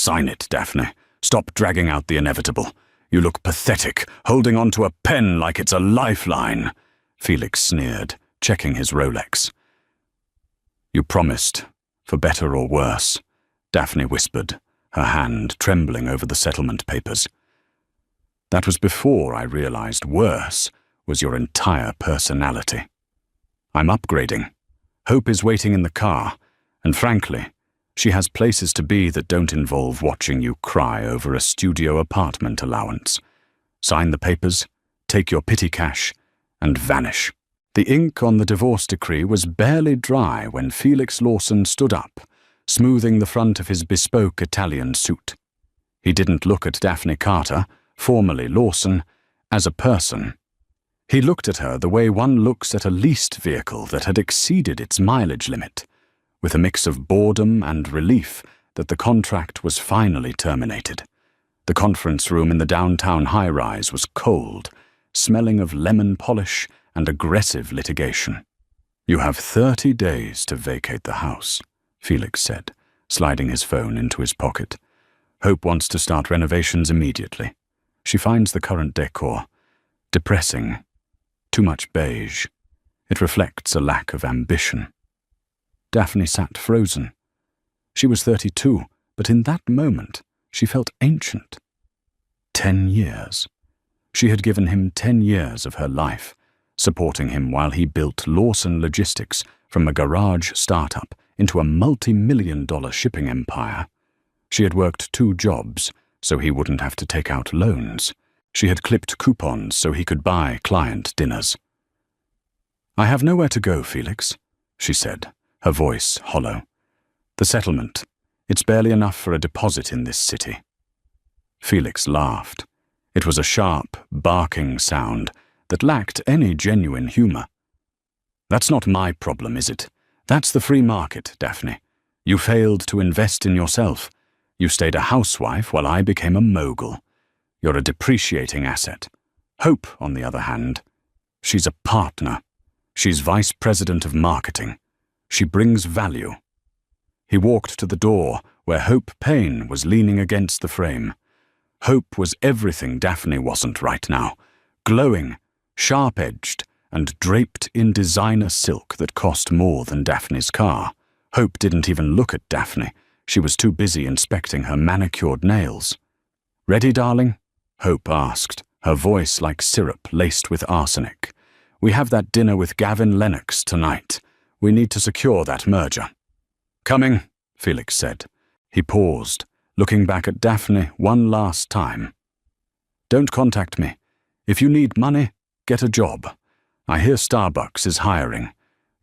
Sign it, Daphne. Stop dragging out the inevitable. You look pathetic, holding onto a pen like it's a lifeline. Felix sneered, checking his Rolex. You promised, for better or worse, Daphne whispered, her hand trembling over the settlement papers. That was before I realized worse was your entire personality. I'm upgrading. Hope is waiting in the car, and frankly, she has places to be that don't involve watching you cry over a studio apartment allowance. Sign the papers, take your petty cash, and vanish. The ink on the divorce decree was barely dry when Felix Lawson stood up, smoothing the front of his bespoke Italian suit. He didn't look at Daphne Carter, formerly Lawson, as a person. He looked at her the way one looks at a leased vehicle that had exceeded its mileage limit, with a mix of boredom and relief that the contract was finally terminated. The conference room in the downtown high-rise was cold, smelling of lemon polish and aggressive litigation. You have 30 days to vacate the house, Felix said, sliding his phone into his pocket. Hope wants to start renovations immediately. She finds the current decor depressing, too much beige. It reflects a lack of ambition. Daphne sat frozen. She was 32, but in that moment she felt ancient. 10 years. She had given him 10 years of her life, supporting him while he built Lawson Logistics from a garage startup into a multi-million-dollar shipping empire. She had worked 2 jobs so he wouldn't have to take out loans. She had clipped coupons so he could buy client dinners. I have nowhere to go, Felix, she said, her voice hollow. The settlement. It's barely enough for a deposit in this city. Felix laughed. It was a sharp, barking sound that lacked any genuine humor. That's not my problem, is it? That's the free market, Daphne. You failed to invest in yourself. You stayed a housewife while I became a mogul. You're a depreciating asset. Hope, on the other hand, she's a partner. She's vice president of marketing. She brings value. He walked to the door where Hope Payne was leaning against the frame. Hope was everything Daphne wasn't right now, glowing, sharp-edged, and draped in designer silk that cost more than Daphne's car. Hope didn't even look at Daphne. She was too busy inspecting her manicured nails. Ready, darling? Hope asked, her voice like syrup laced with arsenic. We have that dinner with Gavin Lennox tonight. We need to secure that merger. Coming, Felix said. He paused, looking back at Daphne one last time. Don't contact me. If you need money, get a job. I hear Starbucks is hiring.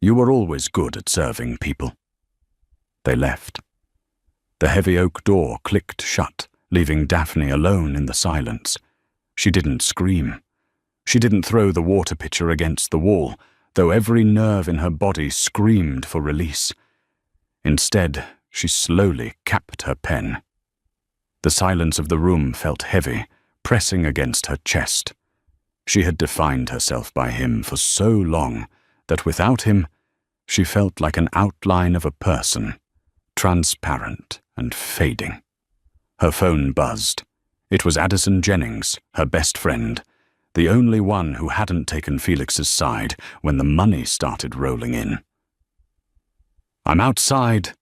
You were always good at serving people. They left. The heavy oak door clicked shut, leaving Daphne alone in the silence. She didn't scream. She didn't throw the water pitcher against the wall, though every nerve in her body screamed for release. Instead, she slowly capped her pen. The silence of the room felt heavy, pressing against her chest. She had defined herself by him for so long that without him, she felt like an outline of a person, transparent and fading. Her phone buzzed. It was Addison Jennings, her best friend, the only one who hadn't taken Felix's side when the money started rolling in. I'm outside,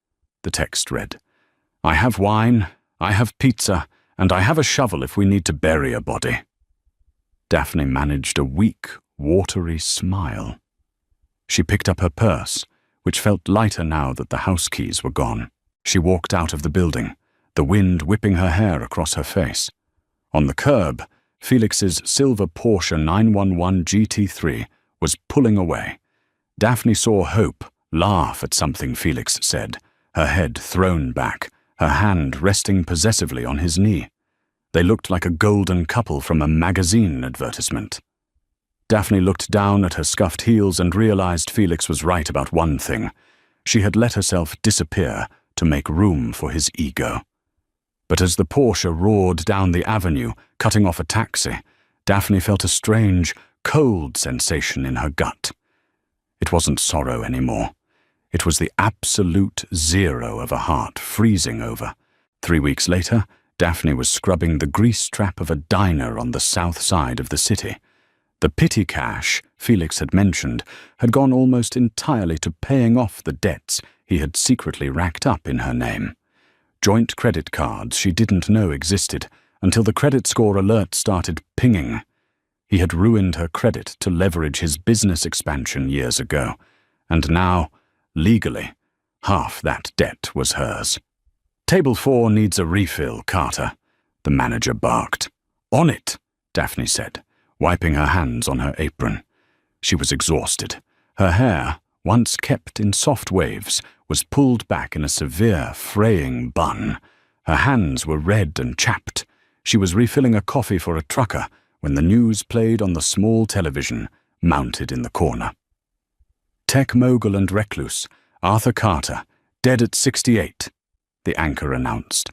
the text read. I have wine, I have pizza, and I have a shovel if we need to bury a body. Daphne managed a weak, watery smile. She picked up her purse, which felt lighter now that the house keys were gone. She walked out of the building, the wind whipping her hair across her face. On the curb, Felix's silver Porsche 911 GT3 was pulling away. Daphne saw Hope laugh at something Felix said, her head thrown back, her hand resting possessively on his knee. They looked like a golden couple from a magazine advertisement. Daphne looked down at her scuffed heels and realized Felix was right about one thing. She had let herself disappear to make room for his ego. But as the Porsche roared down the avenue, cutting off a taxi, Daphne felt a strange, cold sensation in her gut. It wasn't sorrow anymore. It was the absolute zero of a heart freezing over, 3 weeks later, Daphne was scrubbing the grease trap of a diner on the south side of the city. The petty cash Felix had mentioned had gone almost entirely to paying off the debts he had secretly racked up in her name. Joint credit cards she didn't know existed until the credit score alert started pinging. He had ruined her credit to leverage his business expansion years ago, and now, legally, half that debt was hers. "Table 4 needs a refill, Carter," the manager barked. "On it," Daphne said, wiping her hands on her apron. She was exhausted. Her hair, once kept in soft waves, was pulled back in a severe, fraying bun. Her hands were red and chapped. She was refilling a coffee for a trucker when the news played on the small television mounted in the corner. "Tech mogul and recluse, Arthur Carter, dead at 68, the anchor announced.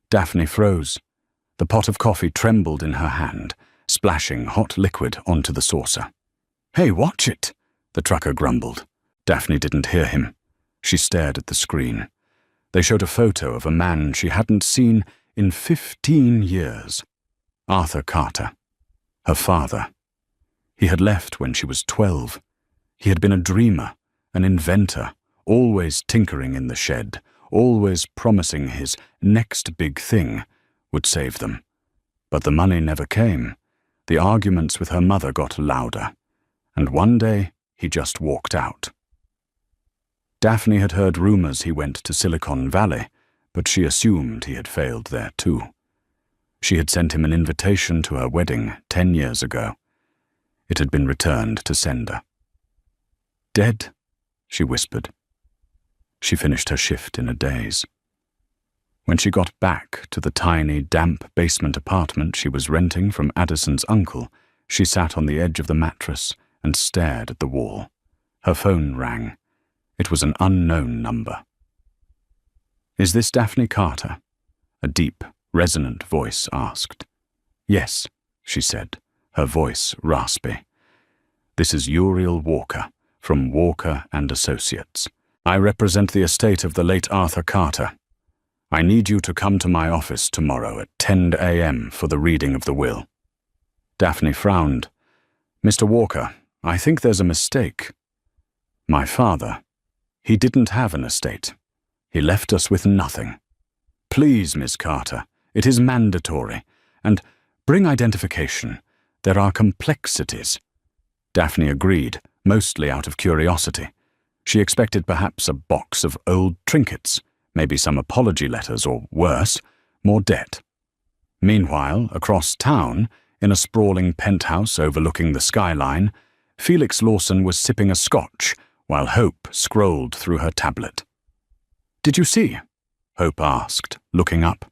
Daphne froze. The pot of coffee trembled in her hand, splashing hot liquid onto the saucer. "Hey, watch it," the trucker grumbled. Daphne didn't hear him. She stared at the screen. They showed a photo of a man she hadn't seen in 15 years. Arthur Carter. Her father. He had left when she was 12. He had been a dreamer, an inventor, always tinkering in the shed, always promising his next big thing would save them. But the money never came. The arguments with her mother got louder, and one day he just walked out. Daphne had heard rumors he went to Silicon Valley, but she assumed he had failed there too. She had sent him an invitation to her wedding 10 years ago. It had been returned to sender. "Dead?" she whispered. She finished her shift in a daze. When she got back to the tiny, damp basement apartment she was renting from Addison's uncle, she sat on the edge of the mattress and stared at the wall. Her phone rang. It was an unknown number. "Is this Daphne Carter?" A deep, resonant voice asked. "Yes," she said, her voice raspy. "This is Uriel Walker, from Walker and Associates. I represent the estate of the late Arthur Carter. I need you to come to my office tomorrow at 10 a.m. for the reading of the will." Daphne frowned. "Mr. Walker, I think there's a mistake. My father, he didn't have an estate. He left us with nothing. Please, Miss Carter, it is mandatory. And bring identification. There are complexities." Daphne agreed, mostly out of curiosity. She expected perhaps a box of old trinkets, maybe some apology letters, or worse, more debt. Meanwhile, across town, in a sprawling penthouse overlooking the skyline, Felix Lawson was sipping a scotch while Hope scrolled through her tablet. "Did you see?" Hope asked, looking up.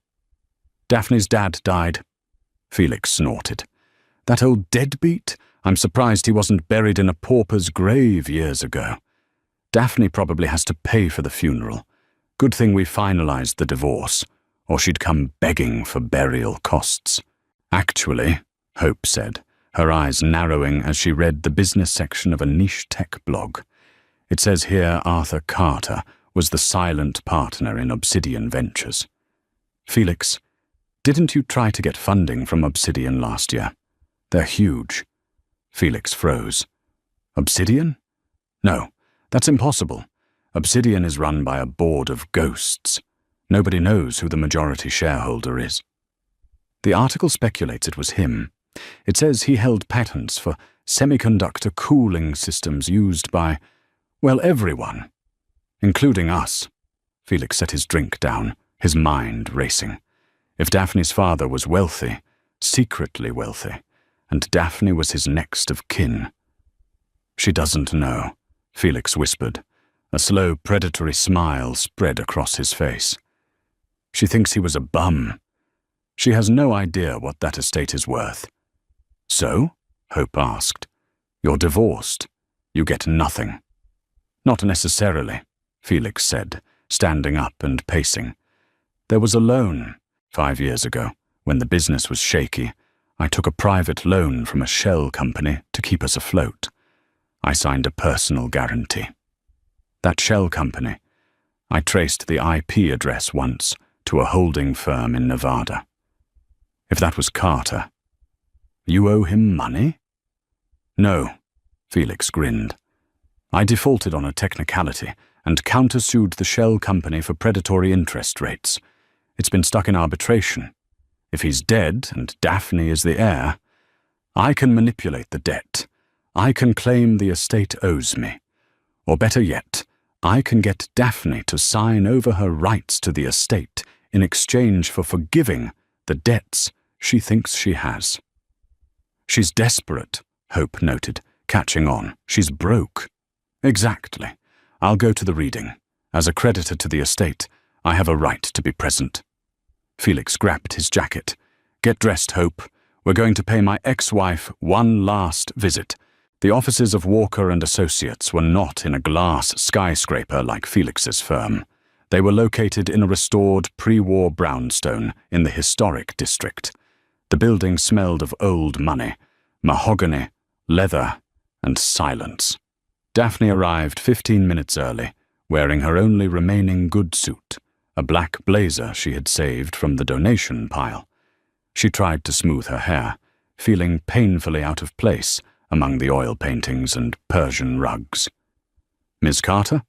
"Daphne's dad died." Felix snorted. "That old deadbeat? I'm surprised he wasn't buried in a pauper's grave years ago. Daphne probably has to pay for the funeral. Good thing we finalized the divorce, or she'd come begging for burial costs." "Actually," Hope said, her eyes narrowing as she read the business section of a niche tech blog. "It says here Arthur Carter was the silent partner in Obsidian Ventures." "Felix, didn't you try to get funding from Obsidian last year? They're huge." Felix froze. "Obsidian? No, that's impossible. Obsidian is run by a board of ghosts. Nobody knows who the majority shareholder is." The article speculates it was him. It says he held patents for semiconductor cooling systems used by, well, everyone, including us. Felix set his drink down, his mind racing. If Daphne's father was wealthy, secretly wealthy, and Daphne was his next of kin. "She doesn't know," Felix whispered. A slow, predatory smile spread across his face. "She thinks he was a bum. She has no idea what that estate is worth." "So?" Hope asked. "You're divorced. You get nothing." "Not necessarily," Felix said, standing up and pacing. "There was a loan 5 years ago, when the business was shaky. I took a private loan from a shell company to keep us afloat. I signed a personal guarantee. That shell company, I traced the IP address once, to a holding firm in Nevada. If that was Carter. You owe him money? No, Felix grinned. I defaulted on a technicality and countersued the shell company for predatory interest rates. It's been stuck in arbitration. If he's dead and Daphne is the heir, I can manipulate the debt. I can claim the estate owes me. Or better yet, I can get Daphne to sign over her rights to the estate in exchange for forgiving the debts she thinks she has. She's desperate, Hope noted, catching on. She's broke. Exactly. I'll go to the reading. As a creditor to the estate, I have a right to be present. Felix grabbed his jacket. Get dressed, Hope. We're going to pay my ex-wife one last visit. The offices of Walker and Associates were not in a glass skyscraper like Felix's firm. They were located in a restored pre-war brownstone in the historic district. The building smelled of old money, mahogany, leather, and silence. Daphne arrived 15 minutes early, wearing her only remaining good suit, a black blazer she had saved from the donation pile. She tried to smooth her hair, feeling painfully out of place among the oil paintings and Persian rugs. Miss Carter?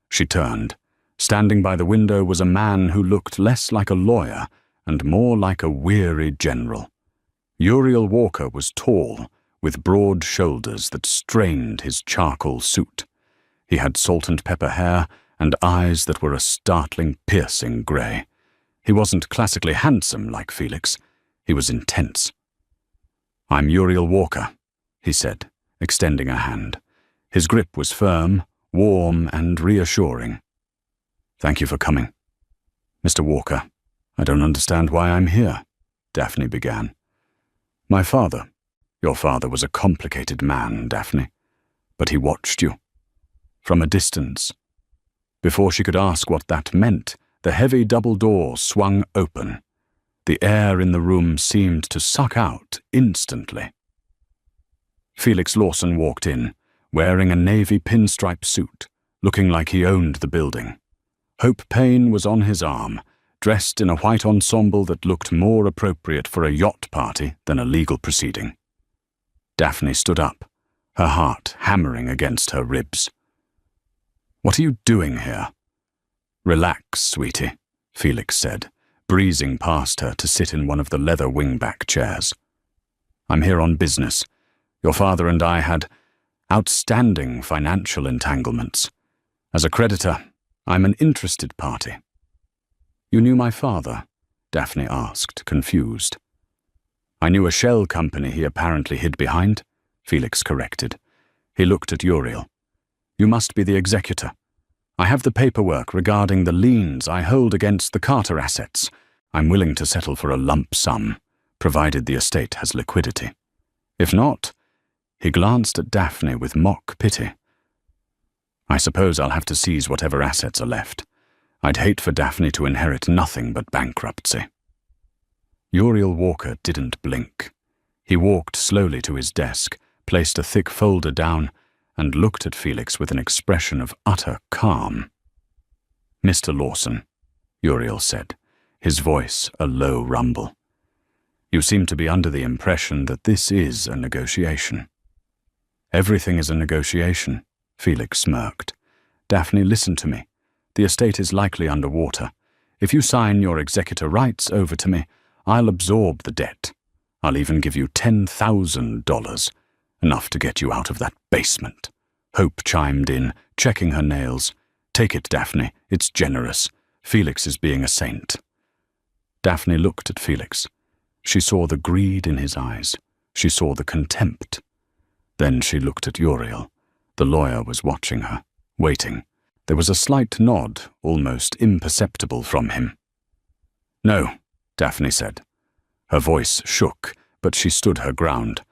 She turned. Standing by the window was a man who looked less like a lawyer and more like a weary general. Uriel Walker was tall, with broad shoulders that strained his charcoal suit. He had salt and pepper hair and eyes that were a startling, piercing grey. He wasn't classically handsome like Felix. He was intense. I'm Uriel Walker, he said, extending a hand. His grip was firm, warm, and reassuring. Thank you for coming. Mr. Walker, I don't understand why I'm here, Daphne began. My father. Your father was a complicated man, Daphne, but he watched you. From a distance. Before she could ask what that meant, the heavy double door swung open. The air in the room seemed to suck out instantly. Felix Lawson walked in, wearing a navy pinstripe suit, looking like he owned the building. Hope Payne was on his arm, dressed in a white ensemble that looked more appropriate for a yacht party than a legal proceeding. Daphne stood up, her heart hammering against her ribs. What are you doing here? Relax, sweetie, Felix said, breezing past her to sit in one of the leather wingback chairs. I'm here on business. Your father and I had outstanding financial entanglements. As a creditor, I'm an interested party. You knew my father? Daphne asked, confused. I knew a shell company he apparently hid behind, Felix corrected. He looked at Uriel. You must be the executor. I have the paperwork regarding the liens I hold against the Carter assets. I'm willing to settle for a lump sum, provided the estate has liquidity. If not, he glanced at Daphne with mock pity. I suppose I'll have to seize whatever assets are left. I'd hate for Daphne to inherit nothing but bankruptcy. Uriel Walker didn't blink. He walked slowly to his desk, placed a thick folder down, and looked at Felix with an expression of utter calm. Mr. Lawson, Uriel said, his voice a low rumble. You seem to be under the impression that this is a negotiation. Everything is a negotiation, Felix smirked. Daphne, listen to me. The estate is likely underwater. If you sign your executor rights over to me, I'll absorb the debt. I'll even give you $10,000, enough to get you out of that basement. Hope chimed in, checking her nails. Take it, Daphne. It's generous. Felix is being a saint. Daphne looked at Felix. She saw the greed in his eyes. She saw the contempt. Then she looked at Uriel. The lawyer was watching her, waiting. There was a slight nod, almost imperceptible from him. No, Daphne said. Her voice shook, but she stood her ground.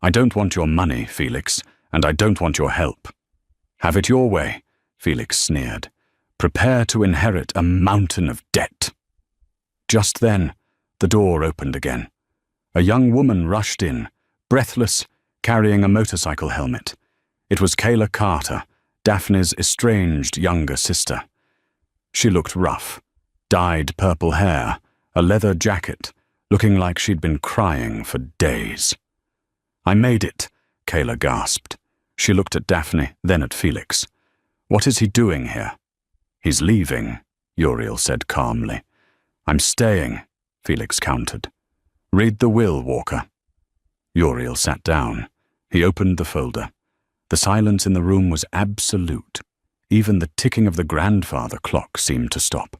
I don't want your money, Felix, and I don't want your help. Have it your way, Felix sneered. Prepare to inherit a mountain of debt. Just then, the door opened again. A young woman rushed in, breathless, carrying a motorcycle helmet. It was Kayla Carter, Daphne's estranged younger sister. She looked rough, dyed purple hair, a leather jacket, looking like she'd been crying for days. "I made it," Kayla gasped. She looked at Daphne, then at Felix. "What is he doing here?" "He's leaving," Uriel said calmly. "I'm staying," Felix countered. "Read the will, Walker." Uriel sat down. He opened the folder. The silence in the room was absolute. Even the ticking of the grandfather clock seemed to stop.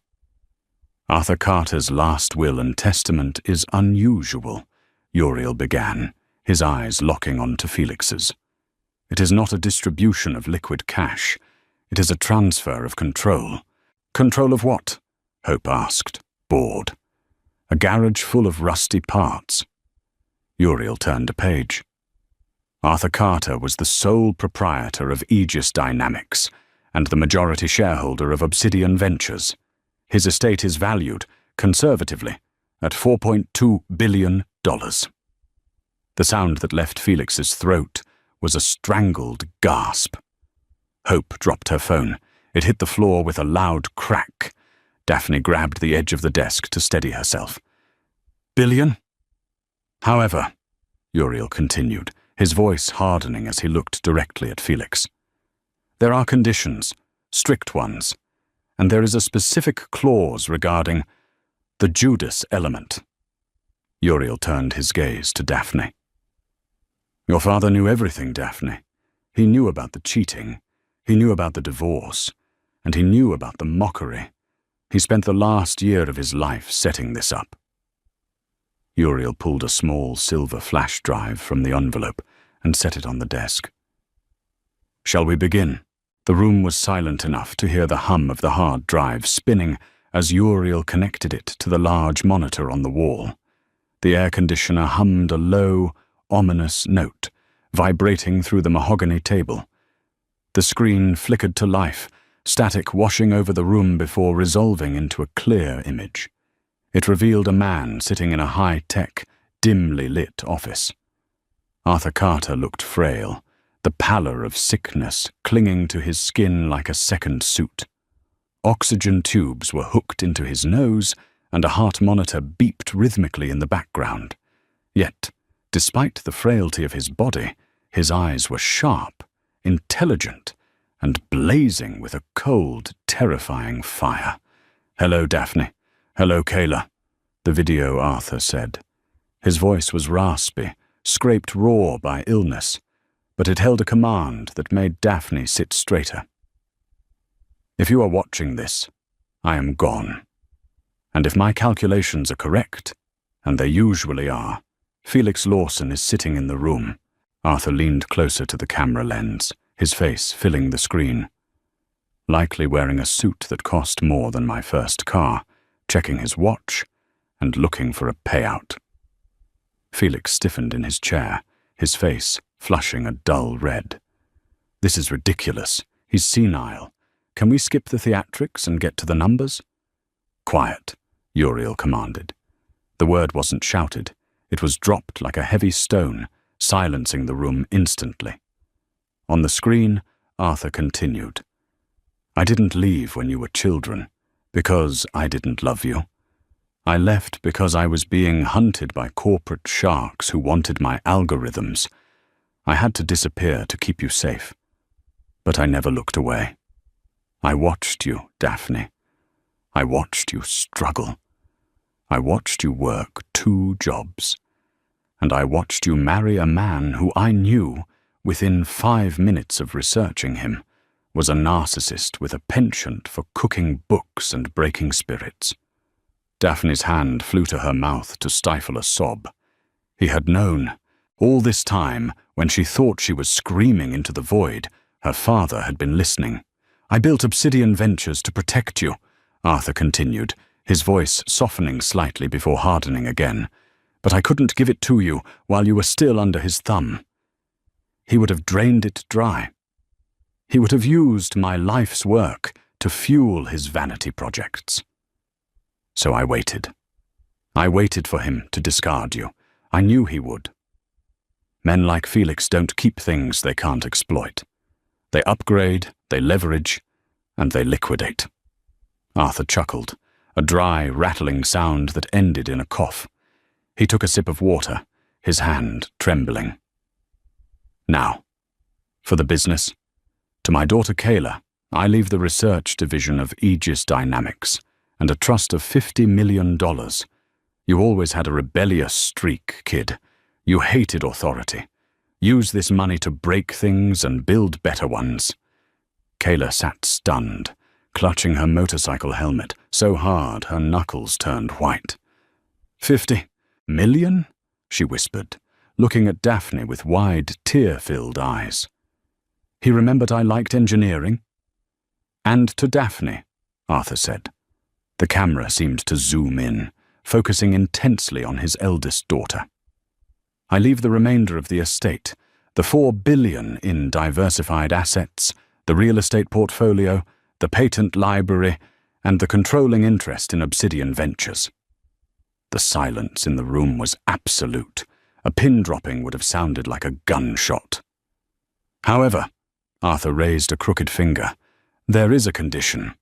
"Arthur Carter's last will and testament is unusual," Uriel began, his eyes locking onto Felix's. "It is not a distribution of liquid cash. It is a transfer of control." "Control of what?" Hope asked, bored. "A garage full of rusty parts." Uriel turned a page. Arthur Carter was the sole proprietor of Aegis Dynamics and the majority shareholder of Obsidian Ventures. His estate is valued, conservatively, at $4.2 billion. The sound that left Felix's throat was a strangled gasp. Hope dropped her phone. It hit the floor with a loud crack. Daphne grabbed the edge of the desk to steady herself. "Billion?" "However," Uriel continued, his voice hardening as he looked directly at Felix, "there are conditions, strict ones, and there is a specific clause regarding the Judas element." Uriel turned his gaze to Daphne. "Your father knew everything, Daphne. He knew about the cheating, he knew about the divorce, and he knew about the mockery. He spent the last year of his life setting this up." Uriel pulled a small silver flash drive from the envelope and set it on the desk. "Shall we begin?" The room was silent enough to hear the hum of the hard drive spinning as Uriel connected it to the large monitor on the wall. The air conditioner hummed a low, ominous note, vibrating through the mahogany table. The screen flickered to life, static washing over the room before resolving into a clear image. It revealed a man sitting in a high-tech, dimly lit office. Arthur Carter looked frail, the pallor of sickness clinging to his skin like a second suit. Oxygen tubes were hooked into his nose, and a heart monitor beeped rhythmically in the background. Yet, despite the frailty of his body, his eyes were sharp, intelligent, and blazing with a cold, terrifying fire. "Hello, Daphne. Hello, Kayla," the video Arthur said. His voice was raspy, scraped raw by illness, but it held a command that made Daphne sit straighter. "If you are watching this, I am gone. And if my calculations are correct, and they usually are, Felix Lawson is sitting in the room." Arthur leaned closer to the camera lens, his face filling the screen. "Likely wearing a suit that cost more than my first car, checking his watch, and looking for a payout." Felix stiffened in his chair, his face flushing a dull red. "This is ridiculous. He's senile. Can we skip the theatrics and get to the numbers?" "Quiet," Uriel commanded. The word wasn't shouted. It was dropped like a heavy stone, silencing the room instantly. On the screen, Arthur continued. "I didn't leave when you were children, because I didn't love you. I left because I was being hunted by corporate sharks who wanted my algorithms. I had to disappear to keep you safe. But I never looked away. I watched you, Daphne. I watched you struggle. I watched you work 2 jobs. And I watched you marry a man who I knew, within 5 minutes of researching him, was a narcissist with a penchant for cooking books and breaking spirits." Daphne's hand flew to her mouth to stifle a sob. He had known. All this time, when she thought she was screaming into the void, her father had been listening. "I built Obsidian Ventures to protect you," Arthur continued, his voice softening slightly before hardening again. "But I couldn't give it to you while you were still under his thumb. He would have drained it dry. He would have used my life's work to fuel his vanity projects. So I waited. I waited for him to discard you. I knew he would. Men like Felix don't keep things they can't exploit. They upgrade, they leverage, and they liquidate." Arthur chuckled, a dry, rattling sound that ended in a cough. He took a sip of water, his hand trembling. Now, for the business. To my daughter Kayla, I leave the research division of Aegis Dynamics and a trust of $50 million. You always had a rebellious streak, kid. You hated authority. Use this money to break things and build better ones. Kayla sat stunned, clutching her motorcycle helmet so hard her knuckles turned white. $50 million? She whispered, looking at Daphne with wide, tear-filled eyes. He remembered I liked engineering. And to Daphne, Arthur said. The camera seemed to zoom in, focusing intensely on his eldest daughter. I leave the remainder of the estate, the $4 billion in diversified assets, the real estate portfolio, the patent library, and the controlling interest in Obsidian Ventures. The silence in the room was absolute. A pin dropping would have sounded like a gunshot. However, Arthur raised a crooked finger, there is a condition.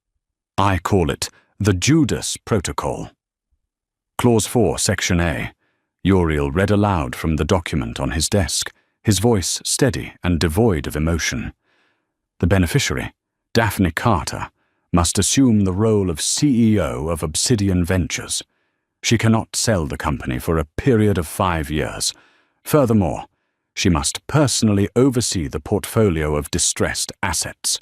I call it the Judas Protocol. Clause 4, Section A. Uriel read aloud from the document on his desk, his voice steady and devoid of emotion. The beneficiary, Daphne Carter, must assume the role of CEO of Obsidian Ventures. She cannot sell the company for a period of 5 years. Furthermore, she must personally oversee the portfolio of distressed assets.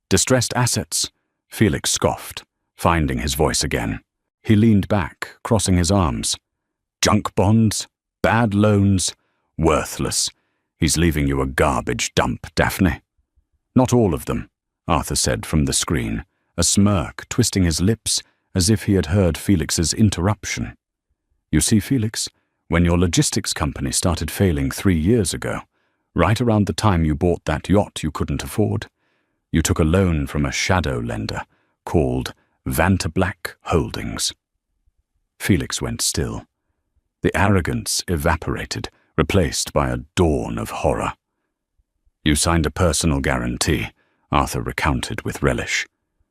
Distressed assets? Felix scoffed, finding his voice again. He leaned back, crossing his arms. Junk bonds? Bad loans? Worthless. He's leaving you a garbage dump, Daphne. Not all of them, Arthur said from the screen, a smirk twisting his lips as if he had heard Felix's interruption. You see, Felix, when your logistics company started failing 3 years ago, right around the time you bought that yacht you couldn't afford, you took a loan from a shadow lender called Vantablack Holdings. Felix went still. The arrogance evaporated, replaced by a dawn of horror. You signed a personal guarantee, Arthur recounted with relish.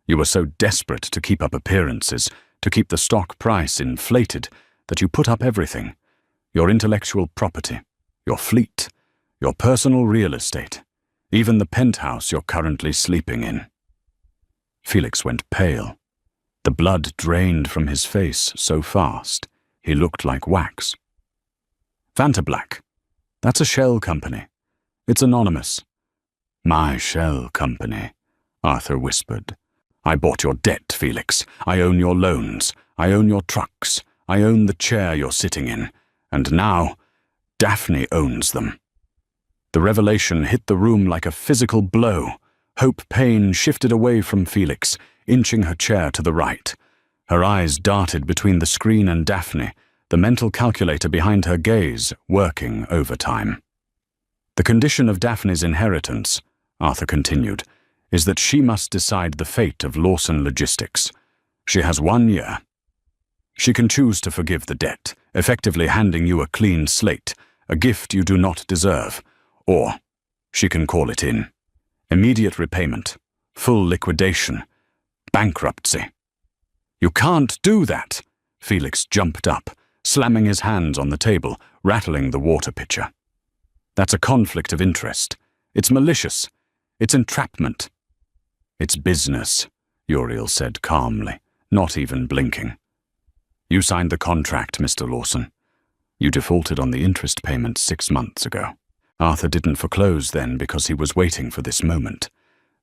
You were so desperate to keep up appearances, to keep the stock price inflated, that you put up everything. Your intellectual property, your fleet, your personal real estate, even the penthouse you're currently sleeping in. Felix went pale. The blood drained from his face so fast, he looked like wax. Vantablack, that's a shell company. It's anonymous. My shell company, Arthur whispered. I bought your debt, Felix. I own your loans. I own your trucks. I own the chair you're sitting in. And now, Daphne owns them. The revelation hit the room like a physical blow. Hope Payne shifted away from Felix, inching her chair to the right. Her eyes darted between the screen and Daphne, the mental calculator behind her gaze working overtime. The condition of Daphne's inheritance, Arthur continued, is that she must decide the fate of Lawson Logistics. She has 1 year. She can choose to forgive the debt, effectively handing you a clean slate, a gift you do not deserve, or she can call it in. Immediate repayment, full liquidation, bankruptcy. You can't do that, Felix jumped up, slamming his hands on the table, rattling the water pitcher. That's a conflict of interest. It's malicious. It's entrapment. It's business, Uriel said calmly, not even blinking. You signed the contract, Mr. Lawson. You defaulted on the interest payment 6 months ago. Arthur didn't foreclose then because he was waiting for this moment.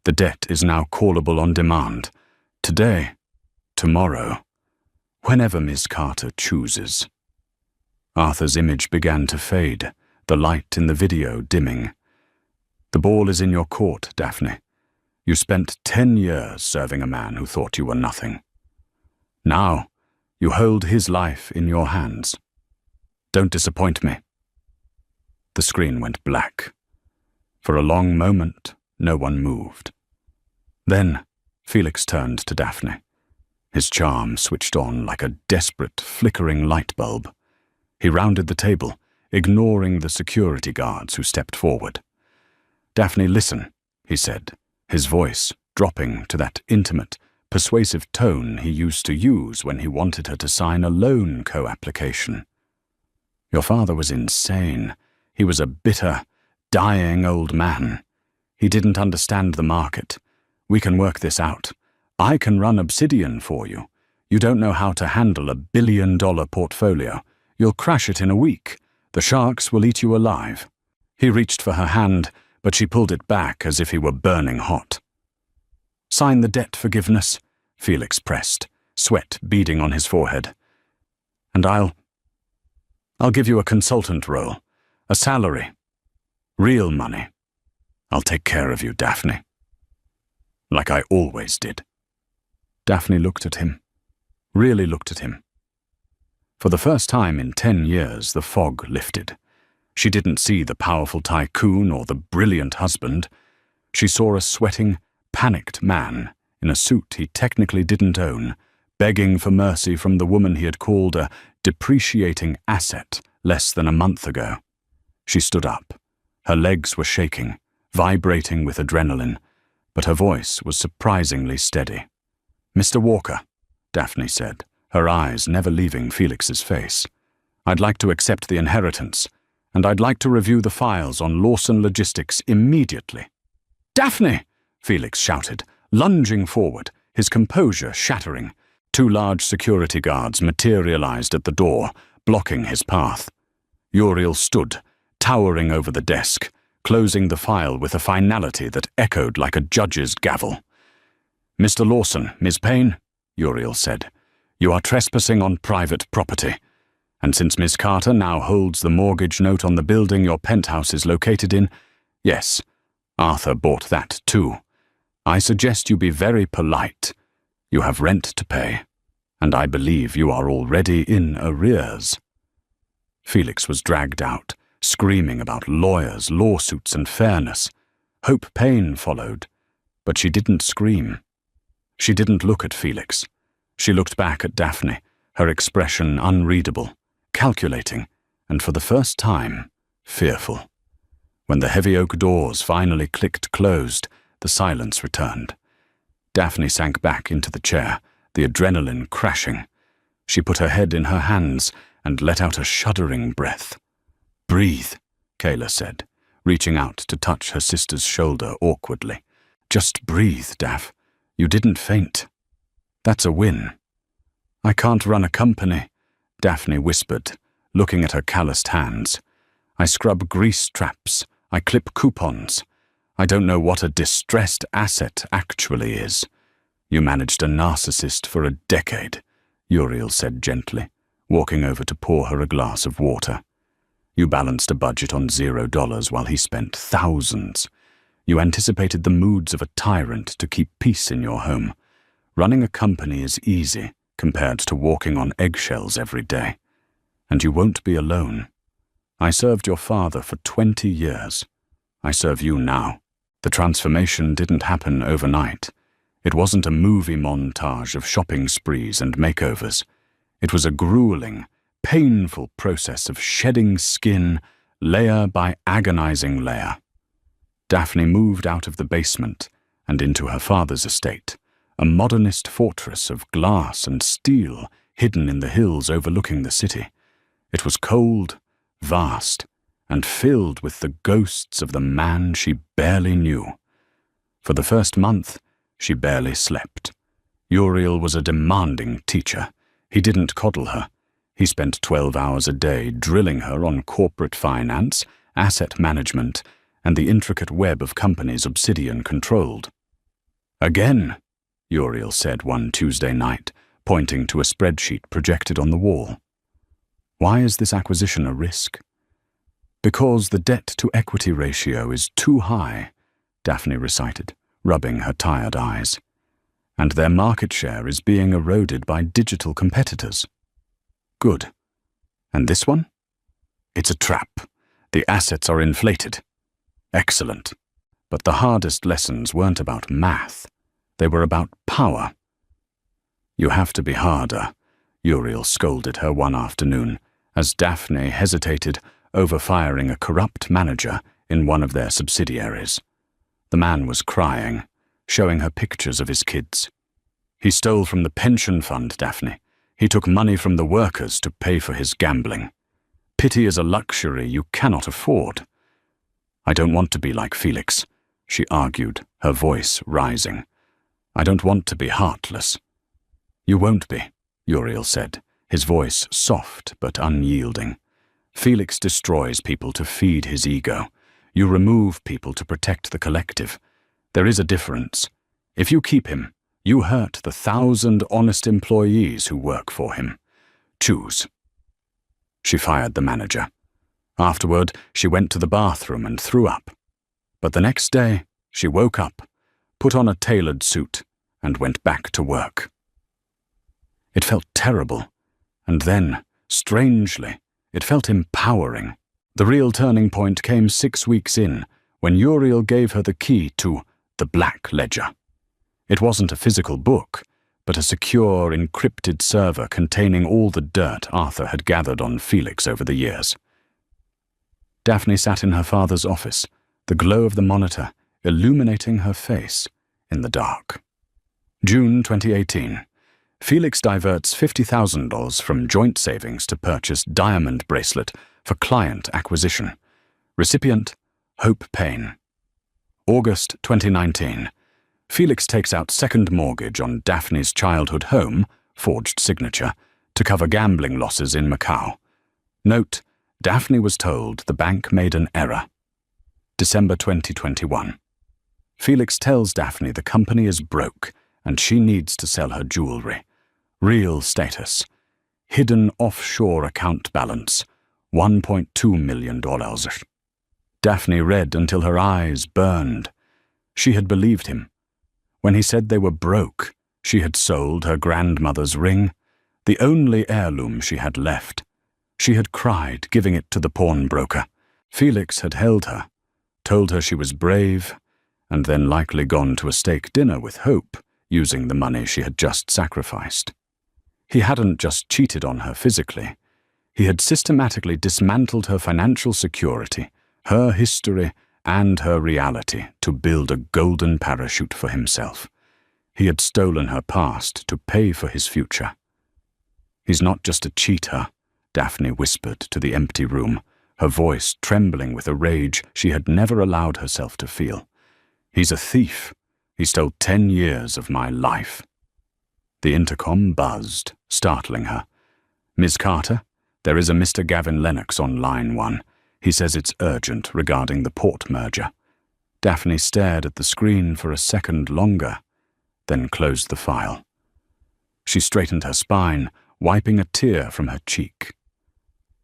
The debt is now callable on demand. Today, tomorrow, whenever Miss Carter chooses. Arthur's image began to fade, the light in the video dimming. The ball is in your court, Daphne. You spent 10 years serving a man who thought you were nothing. Now, you hold his life in your hands. Don't disappoint me. The screen went black. For a long moment, no one moved. Then, Felix turned to Daphne. His charm switched on like a desperate, flickering light bulb. He rounded the table, ignoring the security guards who stepped forward. Daphne, listen, he said, his voice dropping to that intimate, persuasive tone he used to use when he wanted her to sign a loan co-application. Your father was insane. He was a bitter, dying old man. He didn't understand the market. We can work this out. I can run Obsidian for you. You don't know how to handle $1 billion portfolio. You'll crash it in a week. The sharks will eat you alive. He reached for her hand, but she pulled it back as if he were burning hot. Sign the debt forgiveness, Felix pressed, sweat beading on his forehead. And I'll give you a consultant role, a salary, real money. I'll take care of you, Daphne. Like I always did. Daphne looked at him, really looked at him. For the first time in 10 years, the fog lifted. She didn't see the powerful tycoon or the brilliant husband. She saw a sweating, panicked man in a suit he technically didn't own, begging for mercy from the woman he had called a depreciating asset less than a month ago. She stood up. Her legs were shaking, vibrating with adrenaline, but her voice was surprisingly steady. "Mr. Walker," Daphne said, her eyes never leaving Felix's face, "I'd like to accept the inheritance, and I'd like to review the files on Lawson Logistics immediately." "Daphne!" Felix shouted, lunging forward, his composure shattering. 2 large security guards materialized at the door, blocking his path. Uriel stood, towering over the desk, closing the file with a finality that echoed like a judge's gavel. "Mr. Lawson, Ms. Payne," Uriel said, "you are trespassing on private property. And since Miss Carter now holds the mortgage note on the building your penthouse is located in, yes, Arthur bought that too. I suggest you be very polite. You have rent to pay, and I believe you are already in arrears." Felix was dragged out, screaming about lawyers, lawsuits, and fairness. Hope Payne followed, but she didn't scream. She didn't look at Felix. She looked back at Daphne, her expression unreadable, calculating, and for the first time, fearful. When the heavy oak doors finally clicked closed, the silence returned. Daphne sank back into the chair, the adrenaline crashing. She put her head in her hands and let out a shuddering breath. "Breathe," Kayla said, reaching out to touch her sister's shoulder awkwardly. "Just breathe, Daph. You didn't faint. That's a win." "I can't run a company," Daphne whispered, looking at her calloused hands. "I scrub grease traps. I clip coupons. I don't know what a distressed asset actually is." "You managed a narcissist for a decade," Uriel said gently, walking over to pour her a glass of water. "You balanced a budget on $0 while he spent thousands. You anticipated the moods of a tyrant to keep peace in your home. Running a company is easy compared to walking on eggshells every day. And you won't be alone. I served your father for 20 years. I serve you now. The transformation didn't happen overnight. It wasn't a movie montage of shopping sprees and makeovers. It was a grueling, painful process of shedding skin, layer by agonizing layer. Daphne moved out of the basement and into her father's estate, a modernist fortress of glass and steel hidden in the hills overlooking the city. It was cold, vast, and filled with the ghosts of the man she barely knew. For the first month, she barely slept. Uriel was a demanding teacher. He didn't coddle her. He spent 12 hours a day drilling her on corporate finance, asset management, and the intricate web of companies Obsidian controlled. "Again," Uriel said one Tuesday night, pointing to a spreadsheet projected on the wall. "Why is this acquisition a risk?" "Because the debt-to-equity ratio is too high," Daphne recited, rubbing her tired eyes. "And their market share is being eroded by digital competitors." "Good. And this one?" "It's a trap. The assets are inflated." "Excellent. But the hardest lessons weren't about math. They were about power." "You have to be harder," Uriel scolded her one afternoon, as Daphne hesitated over firing a corrupt manager in one of their subsidiaries. The man was crying, showing her pictures of his kids. He stole from the pension fund, Daphne. He took money from the workers to pay for his gambling. Pity is a luxury you cannot afford. I don't want to be like Felix, she argued, her voice rising. I don't want to be heartless. You won't be, Uriel said, his voice soft but unyielding. Felix destroys people to feed his ego. You remove people to protect the collective. There is a difference. If you keep him, you hurt the 1,000 honest employees who work for him. Choose. She fired the manager. Afterward, she went to the bathroom and threw up. But the next day, she woke up, put on a tailored suit, and went back to work. It felt terrible, and then, strangely, it felt empowering. The real turning point came 6 weeks in, when Uriel gave her the key to the Black Ledger. It wasn't a physical book, but a secure, encrypted server containing all the dirt Arthur had gathered on Felix over the years. Daphne sat in her father's office, the glow of the monitor illuminating her face in the dark. June 2018. Felix diverts $50,000 from joint savings to purchase diamond bracelet for client acquisition. Recipient, Hope Payne. August 2019. Felix takes out second mortgage on Daphne's childhood home, forged signature, to cover gambling losses in Macau. Note, Daphne was told the bank made an error. December 2021. Felix tells Daphne the company is broke and she needs to sell her jewelry. Real status. Hidden offshore account balance, $1.2 million. Daphne read until her eyes burned. She had believed him. When he said they were broke, she had sold her grandmother's ring, the only heirloom she had left. She had cried, giving it to the pawnbroker. Felix had held her, told her she was brave, and then likely gone to a steak dinner with Hope, using the money she had just sacrificed. He hadn't just cheated on her physically. He had systematically dismantled her financial security, her history, and her reality to build a golden parachute for himself. He had stolen her past to pay for his future. He's not just a cheater, Daphne whispered to the empty room, her voice trembling with a rage she had never allowed herself to feel. He's a thief. He stole 10 years of my life. The intercom buzzed, startling her. Ms. Carter, there is a Mr. Gavin Lennox on line 1. He says it's urgent regarding the port merger. Daphne stared at the screen for a second longer, then closed the file. She straightened her spine, wiping a tear from her cheek.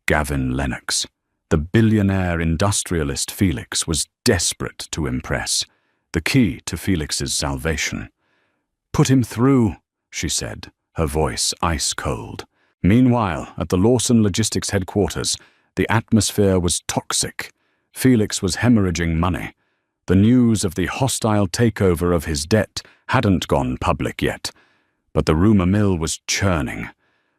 Gavin Lennox, the billionaire industrialist Felix, was desperate to impress, the key to Felix's salvation. Put him through, she said, her voice ice-cold. Meanwhile, at the Lawson Logistics headquarters, the atmosphere was toxic. Felix was hemorrhaging money. The news of the hostile takeover of his debt hadn't gone public yet, but the rumor mill was churning.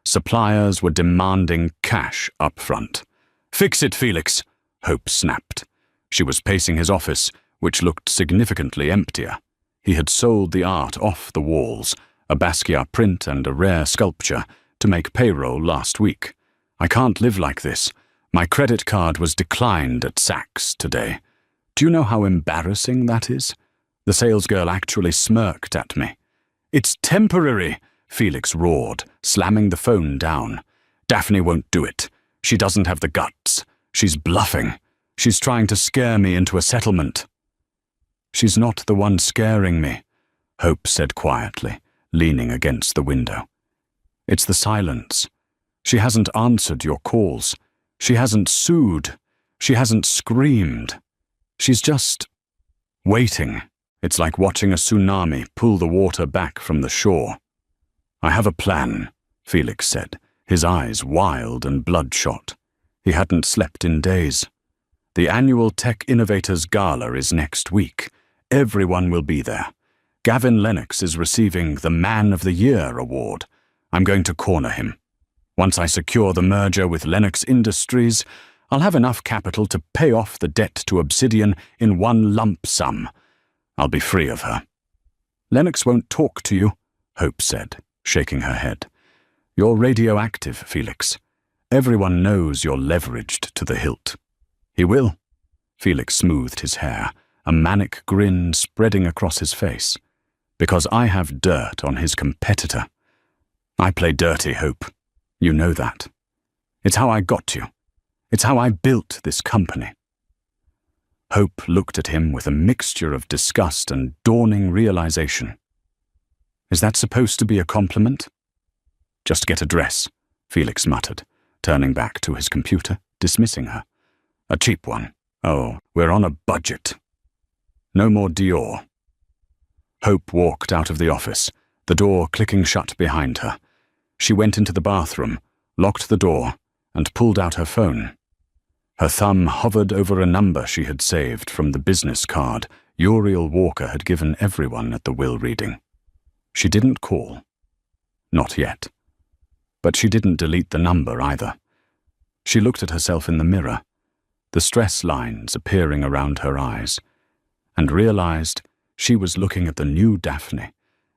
Suppliers were demanding cash up front. Fix it, Felix, Hope snapped. She was pacing his office, which looked significantly emptier. He had sold the art off the walls, a Basquiat print and a rare sculpture, to make payroll last week. I can't live like this. My credit card was declined at Saks today. Do you know how embarrassing that is? The salesgirl actually smirked at me. It's temporary, Felix roared, slamming the phone down. Daphne won't do it. She doesn't have the guts. She's bluffing. She's trying to scare me into a settlement. She's not the one scaring me, Hope said quietly, leaning against the window. It's the silence. She hasn't answered your calls. She hasn't sued. She hasn't screamed. She's just waiting. It's like watching a tsunami pull the water back from the shore. I have a plan, Felix said, his eyes wild and bloodshot. He hadn't slept in days. The annual Tech Innovators Gala is next week. Everyone will be there. Gavin Lennox is receiving the Man of the Year award. I'm going to corner him. Once I secure the merger with Lennox Industries, I'll have enough capital to pay off the debt to Obsidian in one lump sum. I'll be free of her. Lennox won't talk to you, Hope said, shaking her head. You're radioactive, Felix. Everyone knows you're leveraged to the hilt. He will. Felix smoothed his hair, a manic grin spreading across his face. Because I have dirt on his competitor. I play dirty, Hope. You know that. It's how I got you. It's how I built this company. Hope looked at him with a mixture of disgust and dawning realization. Is that supposed to be a compliment? Just get a dress, Felix muttered, turning back to his computer, dismissing her. A cheap one. Oh, we're on a budget. No more Dior. Hope walked out of the office, the door clicking shut behind her. She went into the bathroom, locked the door, and pulled out her phone. Her thumb hovered over a number she had saved from the business card Uriel Walker had given everyone at the will reading. She didn't call. Not yet. But she didn't delete the number either. She looked at herself in the mirror, the stress lines appearing around her eyes, and realized she was looking at the new Daphne,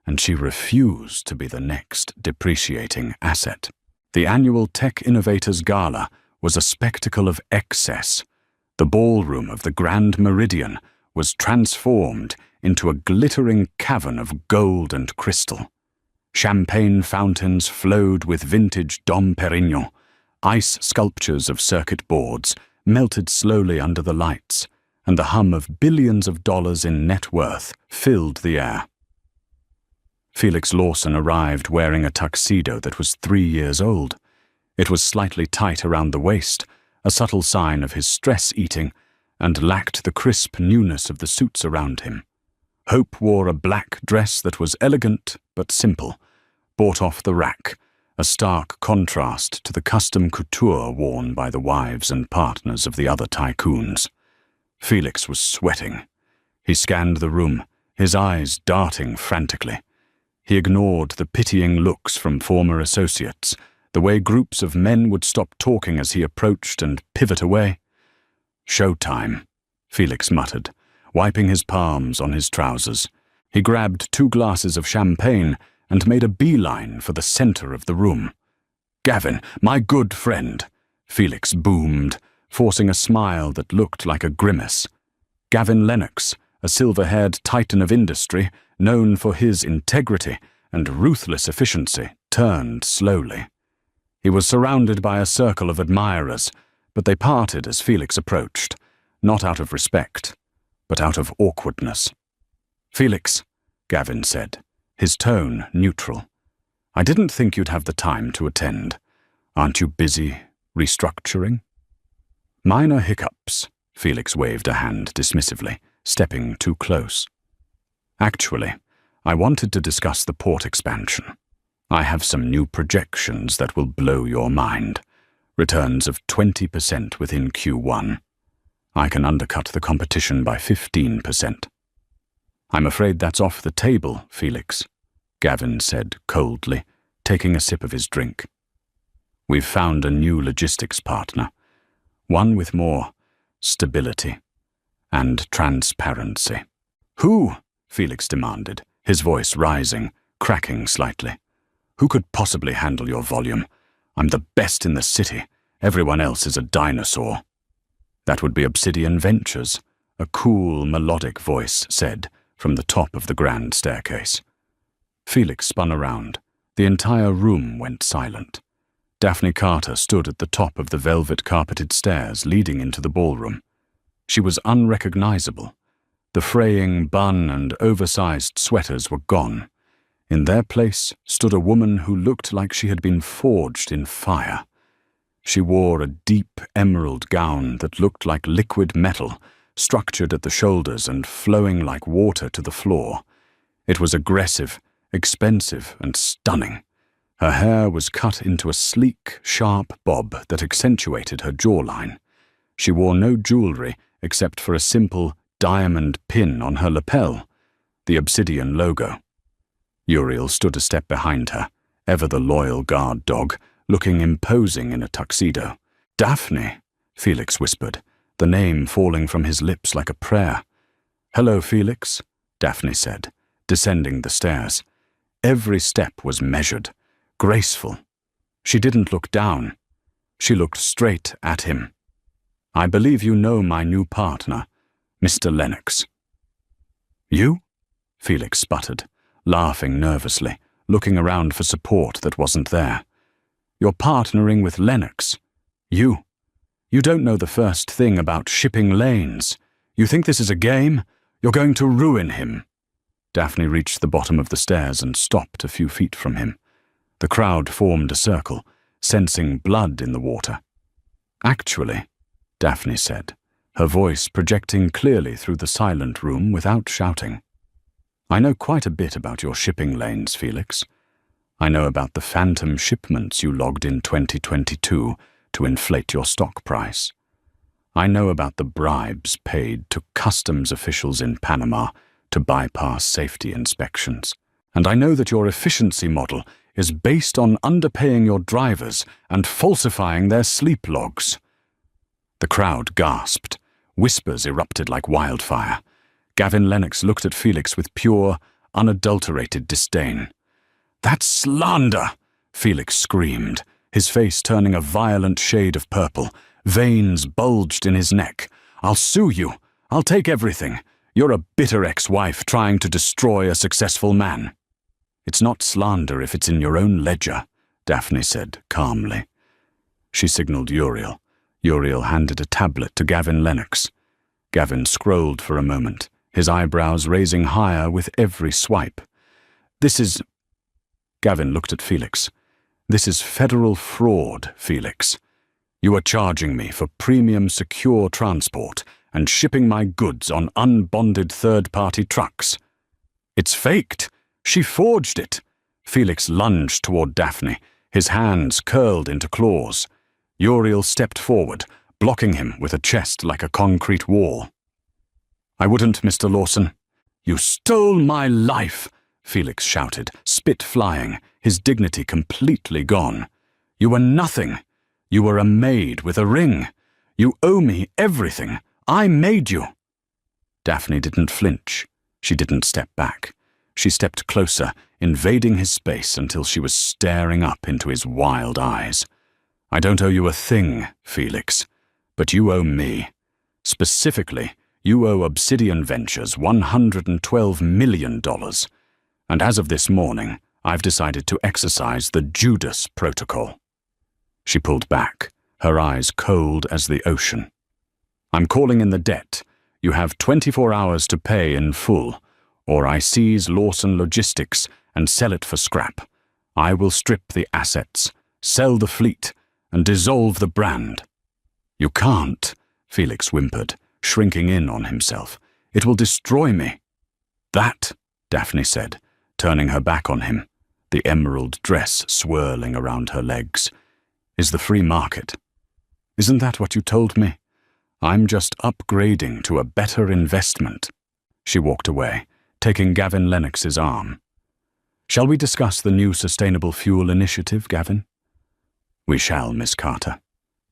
and she refused to be the next depreciating asset. The annual Tech Innovators Gala was a spectacle of excess. The ballroom of the Grand Meridian was transformed into a glittering cavern of gold and crystal. Champagne fountains flowed with vintage Dom Perignon. Ice sculptures of circuit boards melted slowly under the lights, and the hum of billions of dollars in net worth filled the air. Felix Lawson arrived wearing a tuxedo that was 3 years old. It was slightly tight around the waist, a subtle sign of his stress eating, and lacked the crisp newness of the suits around him. Hope wore a black dress that was elegant but simple, bought off the rack, a stark contrast to the custom couture worn by the wives and partners of the other tycoons. Felix was sweating. He scanned the room, his eyes darting frantically. He ignored the pitying looks from former associates, the way groups of men would stop talking as he approached and pivot away. "Showtime," Felix muttered, wiping his palms on his trousers. He grabbed 2 glasses of champagne and made a beeline for the center of the room. "Gavin, my good friend," Felix boomed, forcing a smile that looked like a grimace. Gavin Lennox, a silver-haired titan of industry, known for his integrity and ruthless efficiency, turned slowly. He was surrounded by a circle of admirers, but they parted as Felix approached, not out of respect, but out of awkwardness. "Felix," Gavin said, his tone neutral. "I didn't think you'd have the time to attend. Aren't you busy restructuring?" "Minor hiccups," Felix waved a hand dismissively, stepping too close. "Actually, I wanted to discuss the port expansion. I have some new projections that will blow your mind. Returns of 20% within Q1. I can undercut the competition by 15%. "I'm afraid that's off the table, Felix," Gavin said coldly, taking a sip of his drink. "We've found a new logistics partner, one with more stability and transparency." "Who?" Felix demanded, his voice rising, cracking slightly. "Who could possibly handle your volume? I'm the best in the city. Everyone else is a dinosaur." "That would be Obsidian Ventures," a cool, melodic voice said from the top of the grand staircase. Felix spun around. The entire room went silent. Daphne Carter stood at the top of the velvet-carpeted stairs leading into the ballroom. She was unrecognizable. The fraying bun and oversized sweaters were gone. In their place stood a woman who looked like she had been forged in fire. She wore a deep emerald gown that looked like liquid metal, structured at the shoulders and flowing like water to the floor. It was aggressive, expensive, and stunning. Her hair was cut into a sleek, sharp bob that accentuated her jawline. She wore no jewelry except for a simple diamond pin on her lapel, the Obsidian logo. Uriel stood a step behind her, ever the loyal guard dog, looking imposing in a tuxedo. "Daphne," Felix whispered, the name falling from his lips like a prayer. "Hello, Felix," Daphne said, descending the stairs. Every step was measured, graceful. She didn't look down. She looked straight at him. "I believe you know my new partner, Mr. Lennox." "You?" Felix sputtered, laughing nervously, looking around for support that wasn't there. "You're partnering with Lennox. You don't know the first thing about shipping lanes. You think this is a game? You're going to ruin him." Daphne reached the bottom of the stairs and stopped a few feet from him. The crowd formed a circle, sensing blood in the water. "Actually," Daphne said, her voice projecting clearly through the silent room without shouting, "I know quite a bit about your shipping lanes, Felix. I know about the phantom shipments you logged in 2022 to inflate your stock price. I know about the bribes paid to customs officials in Panama to bypass safety inspections. And I know that your efficiency model is based on underpaying your drivers and falsifying their sleep logs." The crowd gasped. Whispers erupted like wildfire. Gavin Lennox looked at Felix with pure, unadulterated disdain. "That's slander!" Felix screamed, his face turning a violent shade of purple. Veins bulged in his neck. "I'll sue you. I'll take everything. You're a bitter ex-wife trying to destroy a successful man." "It's not slander if it's in your own ledger," Daphne said calmly. She signaled Uriel. Uriel handed a tablet to Gavin Lennox. Gavin scrolled for a moment, his eyebrows raising higher with every swipe. "This is—" Gavin looked at Felix. "This is federal fraud, Felix. You are charging me for premium secure transport and shipping my goods on unbonded third-party trucks. It's faked. She forged it." Felix lunged toward Daphne, his hands curled into claws. Uriel stepped forward, blocking him with a chest like a concrete wall. "I wouldn't, Mr. Lawson." "You stole my life!" Felix shouted, spit flying, his dignity completely gone. "You were nothing. You were a maid with a ring. You owe me everything. I made you." Daphne didn't flinch. She didn't step back. She stepped closer, invading his space until she was staring up into his wild eyes. "I don't owe you a thing, Felix, but you owe me. Specifically, you owe Obsidian Ventures $112 million. And as of this morning, I've decided to exercise the Judas Protocol." She pulled back, her eyes cold as the ocean. "I'm calling in the debt. You have 24 hours to pay in full, or I seize Lawson Logistics and sell it for scrap. I will strip the assets, sell the fleet, and dissolve the brand." "You can't," Felix whimpered, shrinking in on himself. "It will destroy me." "That," Daphne said, turning her back on him, the emerald dress swirling around her legs, "is the free market. Isn't that what you told me? I'm just upgrading to a better investment." She walked away, taking Gavin Lennox's arm. "Shall we discuss the new sustainable fuel initiative, Gavin?" "We shall, Miss Carter,"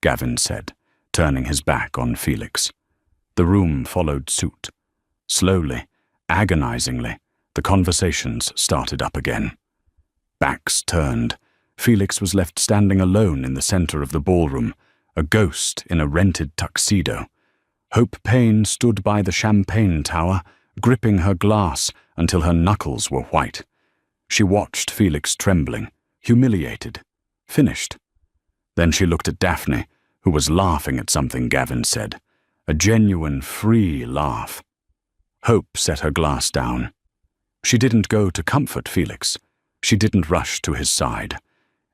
Gavin said, turning his back on Felix. The room followed suit. Slowly, agonizingly, the conversations started up again. Backs turned. Felix was left standing alone in the center of the ballroom, a ghost in a rented tuxedo. Hope Payne stood by the champagne tower, gripping her glass until her knuckles were white. She watched Felix trembling, humiliated, finished. Then she looked at Daphne, who was laughing at something Gavin said, a genuine, free laugh. Hope set her glass down. She didn't go to comfort Felix. She didn't rush to his side.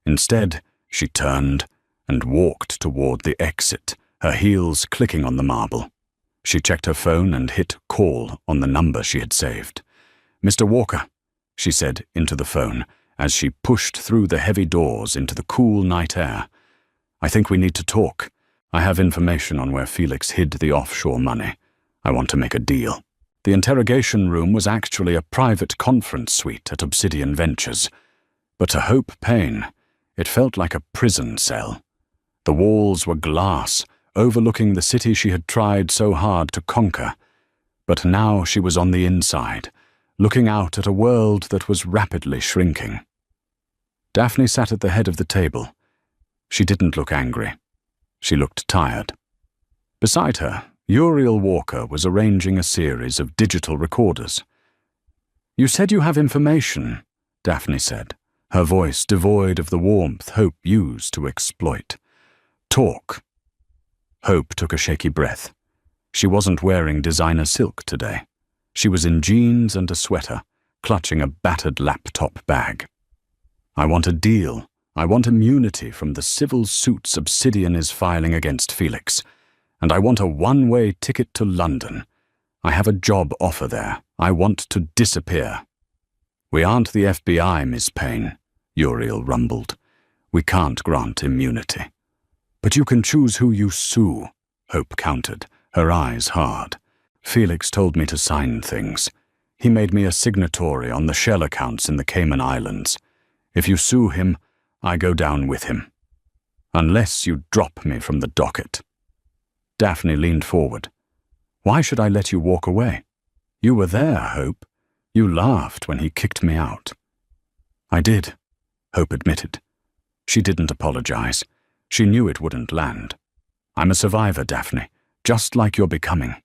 Instead, she turned and walked toward the exit, her heels clicking on the marble. She checked her phone and hit call on the number she had saved. "Mr. Walker," she said into the phone as she pushed through the heavy doors into the cool night air. "I think we need to talk. I have information on where Felix hid the offshore money. I want to make a deal." The interrogation room was actually a private conference suite at Obsidian Ventures. But to Hope Payne, it felt like a prison cell. The walls were glass, overlooking the city she had tried so hard to conquer. But now she was on the inside, looking out at a world that was rapidly shrinking. Daphne sat at the head of the table. She didn't look angry. She looked tired. Beside her, Uriel Walker was arranging a series of digital recorders. "You said you have information," Daphne said, her voice devoid of the warmth Hope used to exploit. "Talk." Hope took a shaky breath. She wasn't wearing designer silk today. She was in jeans and a sweater, clutching a battered laptop bag. "I want a deal. I want immunity from the civil suits Obsidian is filing against Felix. And I want a one-way ticket to London. I have a job offer there. I want to disappear." "We aren't the FBI, Miss Payne," Uriel rumbled. "We can't grant immunity." "But you can choose who you sue," Hope countered, her eyes hard. "Felix told me to sign things. He made me a signatory on the shell accounts in the Cayman Islands. If you sue him, I go down with him. Unless you drop me from the docket." Daphne leaned forward. "Why should I let you walk away? You were there, Hope. You laughed when he kicked me out." "I did," Hope admitted. She didn't apologize. She knew it wouldn't land. "I'm a survivor, Daphne, just like you're becoming.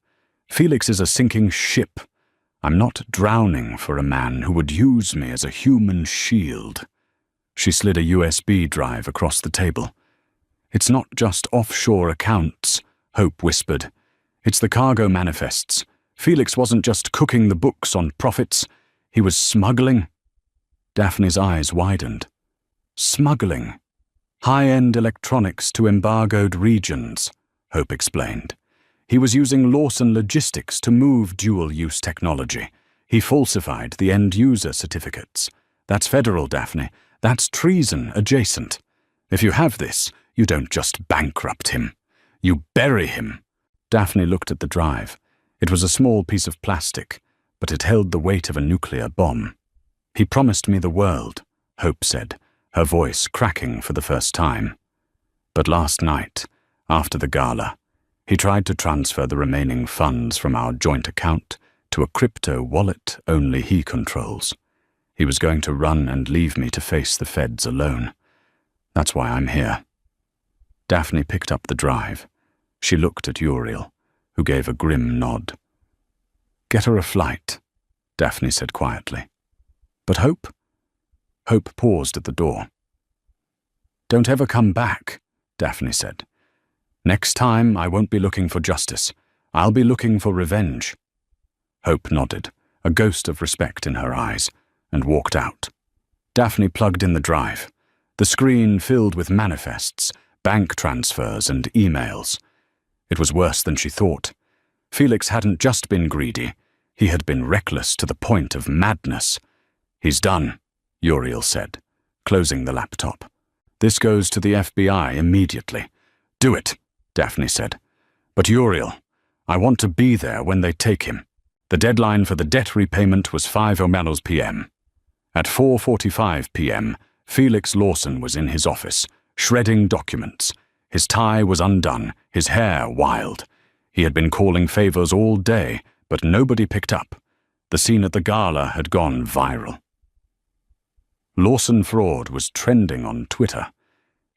Felix is a sinking ship. I'm not drowning for a man who would use me as a human shield." She slid a USB drive across the table. "It's not just offshore accounts," Hope whispered. "It's the cargo manifests. Felix wasn't just cooking the books on profits. He was smuggling." Daphne's eyes widened. "Smuggling? High-end electronics to embargoed regions," Hope explained. "He was using Lawson Logistics to move dual-use technology. He falsified the end-user certificates. That's federal, Daphne. That's treason adjacent. If you have this, you don't just bankrupt him. You bury him." Daphne looked at the drive. It was a small piece of plastic, but it held the weight of a nuclear bomb. "He promised me the world," Hope said, her voice cracking for the first time. "But last night, after the gala, he tried to transfer the remaining funds from our joint account to a crypto wallet only he controls. He was going to run and leave me to face the feds alone. That's why I'm here." Daphne picked up the drive. She looked at Uriel, who gave a grim nod. "Get her a flight," Daphne said quietly. "But Hope?" Hope paused at the door. "Don't ever come back," Daphne said. "Next time I won't be looking for justice. I'll be looking for revenge." Hope nodded, a ghost of respect in her eyes, and walked out. Daphne plugged in the drive. The screen filled with manifests, bank transfers and emails. It was worse than she thought. Felix hadn't just been greedy. He had been reckless to the point of madness. "He's done," Uriel said, closing the laptop. "This goes to the FBI immediately." "Do it," Daphne said. "But Uriel, I want to be there when they take him. The deadline for the debt repayment was 5 p.m. At 4:45 p.m., Felix Lawson was in his office, shredding documents. His tie was undone, his hair wild. He had been calling favors all day, but nobody picked up. The scene at the gala had gone viral. Lawson fraud was trending on Twitter.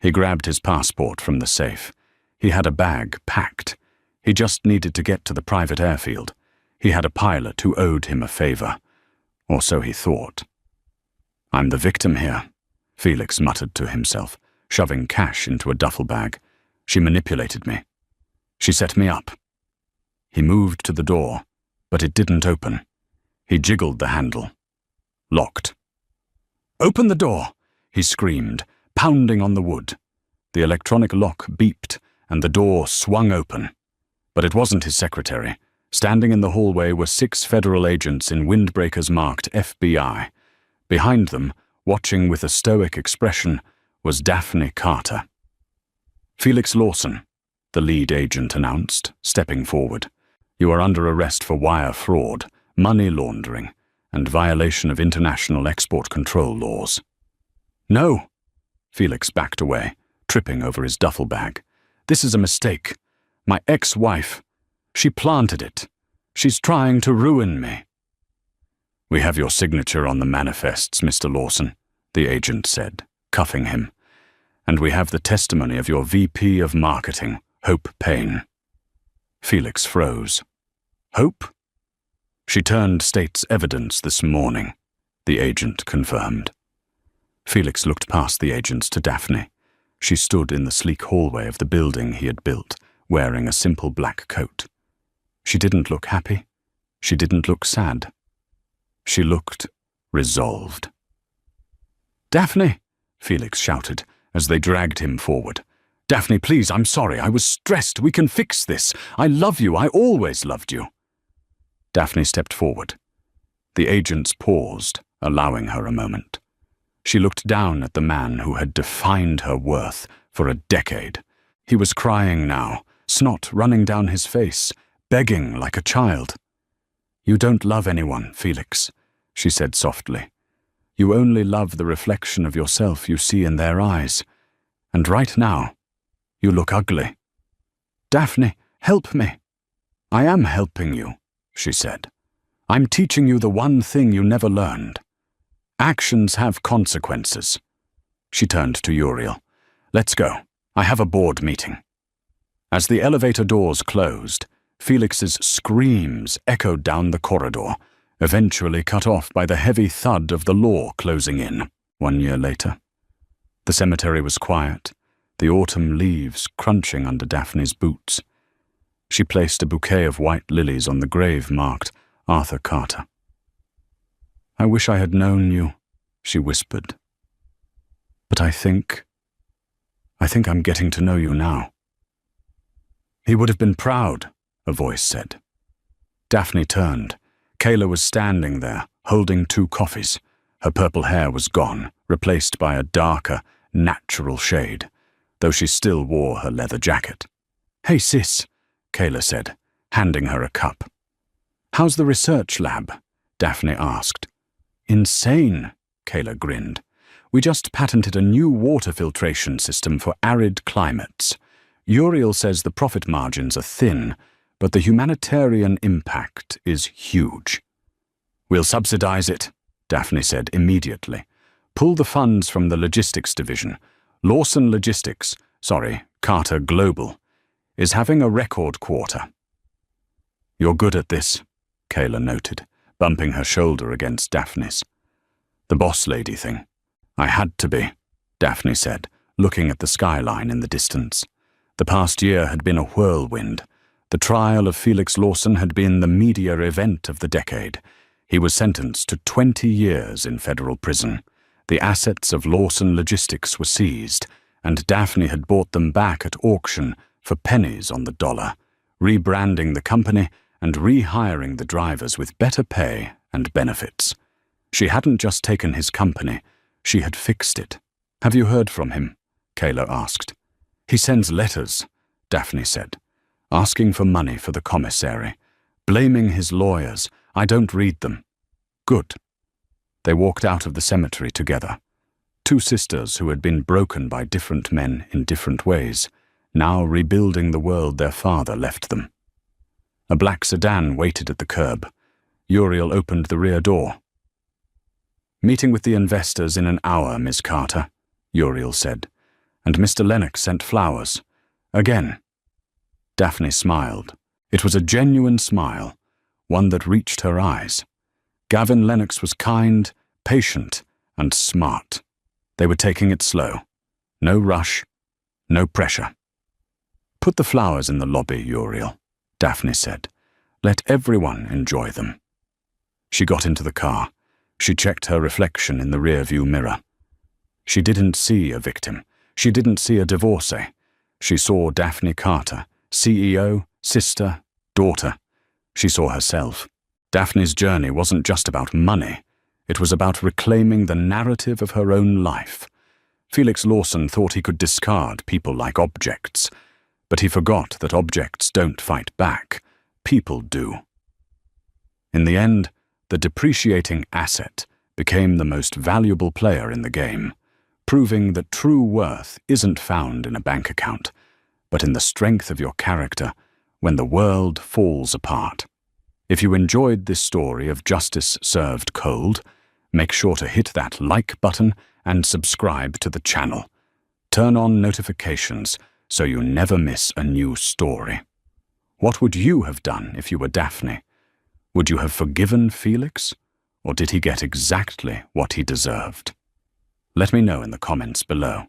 He grabbed his passport from the safe. He had a bag packed. He just needed to get to the private airfield. He had a pilot who owed him a favor. Or so he thought. "I'm the victim here," Felix muttered to himself, shoving cash into a duffel bag. "She manipulated me. She set me up." He moved to the door, but it didn't open. He jiggled the handle. Locked. "Open the door!" he screamed, pounding on the wood. The electronic lock beeped, and the door swung open. But it wasn't his secretary. Standing in the hallway were 6 federal agents in windbreakers marked FBI. Behind them, watching with a stoic expression, was Daphne Carter. "Felix Lawson," the lead agent announced, stepping forward. "You are under arrest for wire fraud, money laundering, and violation of international export control laws." "No!" Felix backed away, tripping over his duffel bag. "This is a mistake. My ex-wife. She planted it. She's trying to ruin me." "We have your signature on the manifests, Mr. Lawson," the agent said, cuffing him. "And we have the testimony of your VP of Marketing, Hope Payne." Felix froze. "Hope?" "She turned state's evidence this morning," the agent confirmed. Felix looked past the agents to Daphne. She stood in the sleek hallway of the building he had built, wearing a simple black coat. She didn't look happy. She didn't look sad. She looked resolved. "Daphne!" Felix shouted as they dragged him forward. "Daphne, please, I'm sorry. I was stressed. We can fix this. I love you. I always loved you." Daphne stepped forward. The agents paused, allowing her a moment. She looked down at the man who had defined her worth for a decade. He was crying now, snot running down his face, begging like a child. "You don't love anyone, Felix," she said softly. "You only love the reflection of yourself you see in their eyes. And right now, you look ugly." "Daphne, help me." "I am helping you," she said. "I'm teaching you the one thing you never learned. Actions have consequences." She turned to Uriel. "Let's go. I have a board meeting." As the elevator doors closed, Felix's screams echoed down the corridor, eventually cut off by the heavy thud of the law closing in 1 year later. The cemetery was quiet, the autumn leaves crunching under Daphne's boots. She placed a bouquet of white lilies on the grave marked Arthur Carter. "I wish I had known you," she whispered. "But I think I'm getting to know you now." "He would have been proud," a voice said. Daphne turned. Kayla was standing there, holding 2 coffees. Her purple hair was gone, replaced by a darker, natural shade, though she still wore her leather jacket. "Hey, sis," Kayla said, handing her a cup. "How's the research lab?" Daphne asked. "Insane," Kayla grinned. "We just patented a new water filtration system for arid climates. Uriel says the profit margins are thin, but the humanitarian impact is huge." "We'll subsidize it," Daphne said immediately. "Pull the funds from the logistics division. Carter Global, is having a record quarter." "You're good at this," Kayla noted, bumping her shoulder against Daphne's. "The boss lady thing." "I had to be," Daphne said, looking at the skyline in the distance. The past year had been a whirlwind. The trial of Felix Lawson had been the media event of the decade. He was sentenced to 20 years in federal prison. The assets of Lawson Logistics were seized, and Daphne had bought them back at auction for pennies on the dollar, rebranding the company and rehiring the drivers with better pay and benefits. She hadn't just taken his company, she had fixed it. "Have you heard from him?" Kayla asked. "He sends letters," Daphne said, "asking for money for the commissary, blaming his lawyers. I don't read them." "Good." They walked out of the cemetery together. 2 sisters who had been broken by different men in different ways, now rebuilding the world their father left them. A black sedan waited at the curb. Uriel opened the rear door. "Meeting with the investors in an hour, Miss Carter," Uriel said, "and Mr. Lennox sent flowers. Again." Daphne smiled. It was a genuine smile, one that reached her eyes. Gavin Lennox was kind, patient, and smart. They were taking it slow. No rush, no pressure. "Put the flowers in the lobby, Uriel," Daphne said. "Let everyone enjoy them." She got into the car. She checked her reflection in the rearview mirror. She didn't see a victim. She didn't see a divorcee. She saw Daphne Carter, CEO, sister, daughter. She saw herself. Daphne's journey wasn't just about money. It was about reclaiming the narrative of her own life. Felix Lawson thought he could discard people like objects, but he forgot that objects don't fight back. People do. In the end, the depreciating asset became the most valuable player in the game, proving that true worth isn't found in a bank account, but in the strength of your character when the world falls apart. If you enjoyed this story of justice served cold, make sure to hit that like button and subscribe to the channel. Turn on notifications so you never miss a new story. What would you have done if you were Daphne? Would you have forgiven Felix? Or did he get exactly what he deserved? Let me know in the comments below.